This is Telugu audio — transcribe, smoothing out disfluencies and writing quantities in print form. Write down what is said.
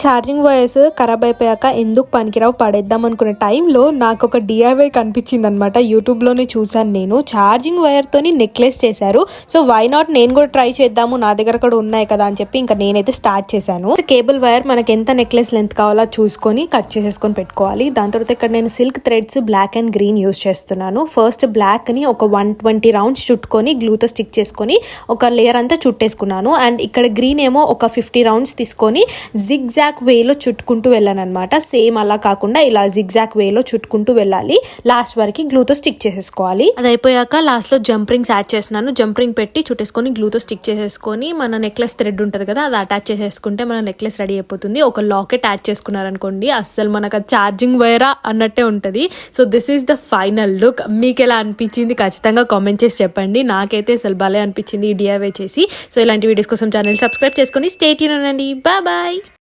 ఛార్జింగ్ వైర్స్ ఖరాబ్ అయిపోయాక ఎందుకు పనికిరావు పడేద్దాం అనుకునే టైంలో నాకు ఒక డిఐవై కనిపించింది అనమాట. యూట్యూబ్లోనే చూసాను నేను. ఛార్జింగ్ వైర్తోని నెక్లెస్ చేశారు. సో వై నాట్ నేను కూడా ట్రై చేద్దాము, నా దగ్గర కూడా ఉన్నాయి కదా అని చెప్పి ఇంకా నేనైతే స్టార్ట్ చేశాను. కేబుల్ వైర్ మనకి ఎంత నెక్లెస్ లెంత్ కావాలో చూసుకొని కట్ చేసేసుకొని పెట్టుకోవాలి. దాని తర్వాత ఇక్కడ నేను silk threads black and green use చేస్తున్నాను. ఫస్ట్ బ్లాక్ ని ఒక 120 రౌండ్స్ చుట్టుకొని గ్లూతో స్టిక్ చేసుకొని ఒక లేయర్ అంతా చుట్టేసుకున్నాను. అండ్ ఇక్కడ గ్రీన్ ఏమో ఒక 50 రౌండ్స్ తీసుకొని జిగ్జాగ్ వేలో చుట్టుకుంటూ వెళ్ళాను అనమాట. సేమ్ అలా కాకుండా ఇలా జిగ్జాగ్ వేలో చుట్టుకుంటూ వెళ్ళాలి. లాస్ట్ వరకు గ్లూతో స్టిక్ చేసేసుకోవాలి. అది అయిపోయాక లాస్ట్ లో జంప్ రింగ్స్ యాడ్ చేస్తున్నాను. జంప్ రింగ్ పెట్టి చుట్టేసుకొని గ్లూతో స్టిక్ చేసేసుకొని మన నెక్లెస్ థ్రెడ్ ఉంటుంది కదా, అది అటాచ్ చేసేసుకుంటే మన నెక్లెస్ రెడీ అయిపోతుంది. ఒక లాకెట్ యాడ్ చేసుకున్నారనుకోండి, అస్సలు మనకు ఛార్జింగ్ వైరా అన్నట్టే ఉంటుంది. So this is the final look. మీకు ఎలా అనిపించింది ఖచ్చితంగా కామెంట్ చేసి చెప్పండి. నాకైతే అసలు భలే అనిపించింది ఈ డిఐవై చేసి. సో ఇలాంటి వీడియోస్ కోసం ఛానల్ సబ్స్క్రైబ్ చేసుకొని స్టే ట్యూన్ అనండి. Bye bye.